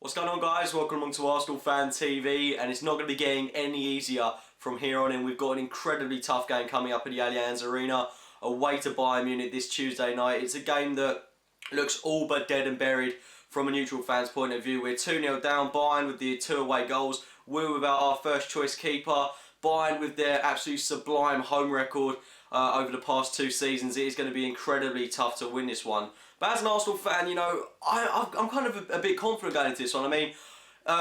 What's going on, guys? Welcome along to Arsenal Fan TV, and it's not going to be getting any easier from here on in. We've got an incredibly tough game coming up at the Allianz Arena, away to Bayern Munich this Tuesday night. It's a game that looks all but dead and buried from a neutral fan's point of view. We're 2-0 down, Bayern with the 2 away goals. We're without our first choice keeper. Bayern with their absolute sublime home record over the past 2 seasons. It is going to be incredibly tough to win this one. But as an Arsenal fan, you know, I'm kind of a bit confident going into this one. I mean,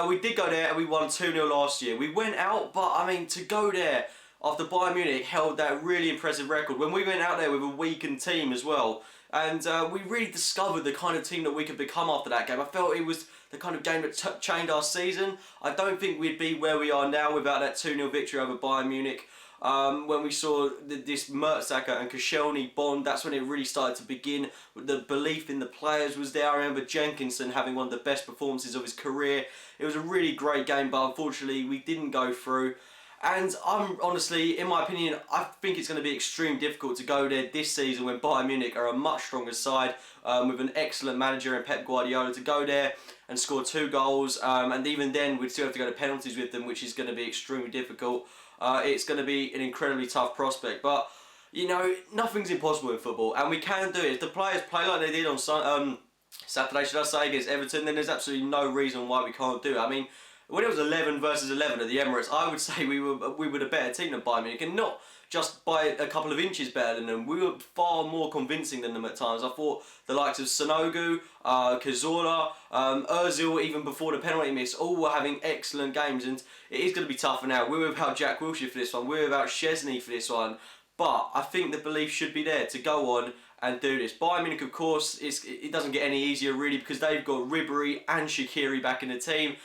we did go there and we won 2-0 last year. We went out, but I mean, to go there after Bayern Munich held that really impressive record, when we went out there with a weakened team as well, and we really discovered the kind of team that we could become after that game. I felt it was the kind of game that changed our season. I don't think we'd be where we are now without that 2-0 victory over Bayern Munich. When we saw this Mertesacker and Koscielny bond, that's when it really started to begin. The belief in the players was there. I remember Jenkinson having one of the best performances of his career. It was a really great game, but unfortunately we didn't go through. And I'm honestly, in my opinion, I think it's going to be extremely difficult to go there this season when Bayern Munich are a much stronger side with an excellent manager in Pep Guardiola, to go there and score 2 goals. And even then, we'd still have to go to penalties with them, which is going to be extremely difficult. It's going to be an incredibly tough prospect. But, you know, nothing's impossible in football, and we can do it. If the players play like they did on Saturday, should I say, against Everton, then there's absolutely no reason why we can't do it. I mean, when it was 11 versus 11 at the Emirates, I would say we were the better team than Bayern Munich, and not just by a couple of inches better than them. We were far more convincing than them at times. I thought the likes of Sanogo, Cazorla, Ozil, even before the penalty miss, all were having excellent games, and it is going to be tougher now. We're without Jack Wilshere for this one. We're without Szczesny for this one. But I think the belief should be there to go on and do this. Bayern Munich, of course, it doesn't get any easier really, because they've got Ribery and Shaqiri back in the team.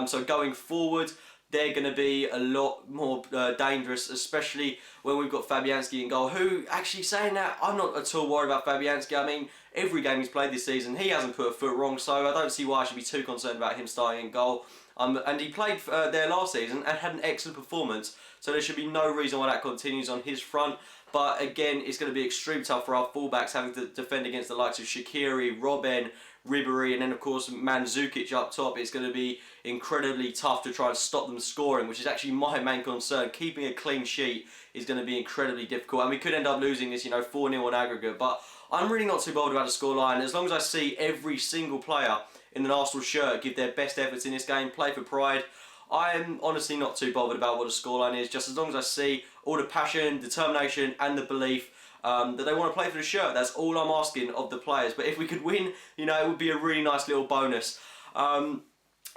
So going forward, they're going to be a lot more dangerous, especially when we've got Fabianski in goal, who, actually saying that, I'm not at all worried about Fabianski. I mean, every game he's played this season, he hasn't put a foot wrong, so I don't see why I should be too concerned about him starting in goal. And he played there last season and had an excellent performance, so there should be no reason why that continues on his front. But again, it's going to be extremely tough for our fullbacks, having to defend against the likes of Shaqiri, Robben, Ribery, and then of course Mandzukic up top. It's going to be incredibly tough to try and stop them scoring, which is actually my main concern. Keeping a clean sheet is going to be incredibly difficult, and we could end up losing this, you know, 4-0 on aggregate. But I'm really not too bothered about the scoreline, as long as I see every single player in an Arsenal shirt give their best efforts in this game, play for pride. I'm honestly not too bothered about what the scoreline is, just as long as I see all the passion, determination and the belief that they want to play for the shirt. That's all I'm asking of the players. But if we could win, you know, it would be a really nice little bonus.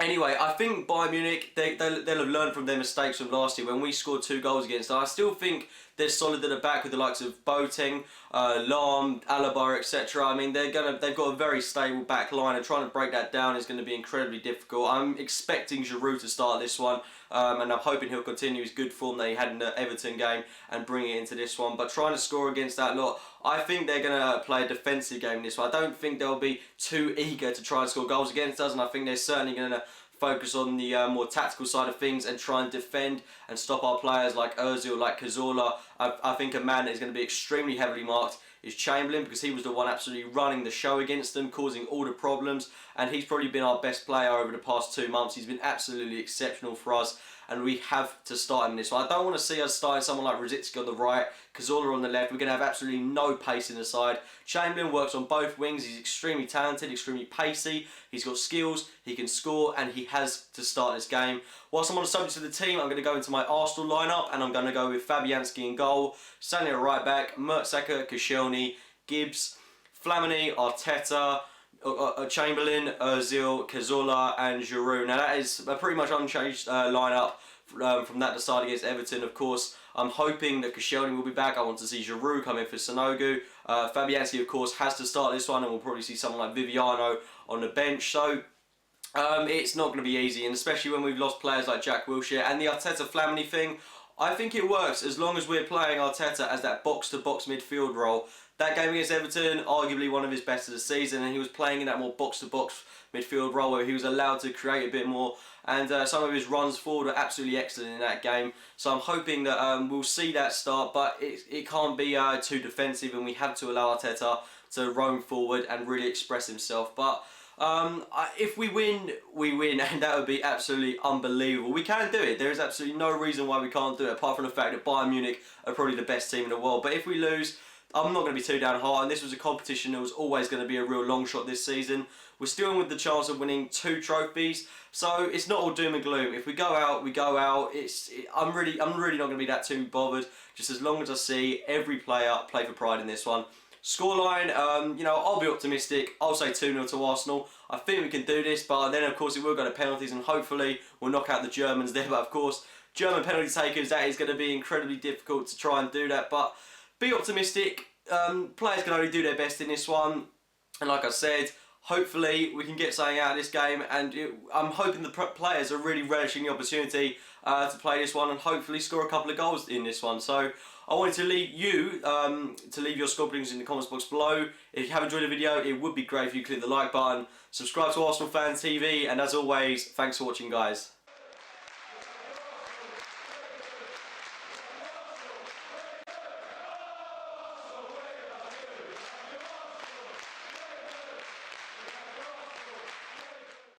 Anyway, I think Bayern Munich, they'll have learned from their mistakes from last year when we scored 2 goals against them. I still think they're solid at the back with the likes of Boateng, Lahm, Alaba, etc. I mean, they've got a very stable back line, and trying to break that down is going to be incredibly difficult. I'm expecting Giroud to start this one, and I'm hoping he'll continue his good form that he had in the Everton game and bring it into this one. But trying to score against that lot, I think they're going to play a defensive game in this one. I don't think they'll be too eager to try and score goals against us, and I think they're certainly going to focus on the more tactical side of things and try and defend and stop our players like Ozil, like Cazorla. I think a man that is going to be extremely heavily marked is Chamberlain, because he was the one absolutely running the show against them, causing all the problems, and he's probably been our best player over the past 2 months. He's been absolutely exceptional for us, and we have to start him in this one. I don't want to see us starting someone like Rosicky on the right, Cazorla on the left. We're going to have absolutely no pace in the side. Chamberlain works on both wings. He's extremely talented, extremely pacey. He's got skills, he can score, and he has to start this game. Whilst I'm on the subject of the team, I'm going to go into my Arsenal lineup, and I'm going to go with Fabianski in goal, Sané at right back, Mertesacker, Koscielny, Gibbs, Flamini, Arteta, Chamberlain, Ozil, Cazorla and Giroud. Now that is a pretty much unchanged lineup from that side against Everton. Of course, I'm hoping that Koscielny will be back. I want to see Giroud come in for Sanogo. Fabianski, of course, has to start this one, and we'll probably see someone like Viviano on the bench. So it's not going to be easy, and especially when we've lost players like Jack Wilshere. And the Arteta-Flamini thing, I think it works as long as we're playing Arteta as that box-to-box midfield role. That game against Everton, arguably one of his best of the season, and he was playing in that more box-to-box midfield role where he was allowed to create a bit more, and some of his runs forward were absolutely excellent in that game. So I'm hoping that we'll see that start, but it can't be too defensive, and we have to allow Arteta to roam forward and really express himself. But If we win, we win, and that would be absolutely unbelievable. We can do it. There is absolutely no reason why we can't do it, apart from the fact that Bayern Munich are probably the best team in the world. But if we lose, I'm not going to be too downhearted. This was a competition that was always going to be a real long shot this season. We're still in with the chance of winning 2 trophies, so it's not all doom and gloom. If we go out, we go out. I'm really not going to be that too bothered. Just as long as I see every player play for pride in this one. Scoreline, I'll be optimistic. I'll say 2-0 to Arsenal. I think we can do this, but then of course it will go to penalties, and hopefully we'll knock out the Germans there. But of course, German penalty takers, that is going to be incredibly difficult to try and do that. But be optimistic. Players can only do their best in this one, and like I said, hopefully we can get something out of this game, and I'm hoping the players are really relishing the opportunity to play this one and hopefully score a couple of goals in this one. So I wanted to leave you to leave your score predictions in the comments box below. If you have enjoyed the video, it would be great if you click the like button, subscribe to Arsenal Fan TV, and as always, thanks for watching, guys.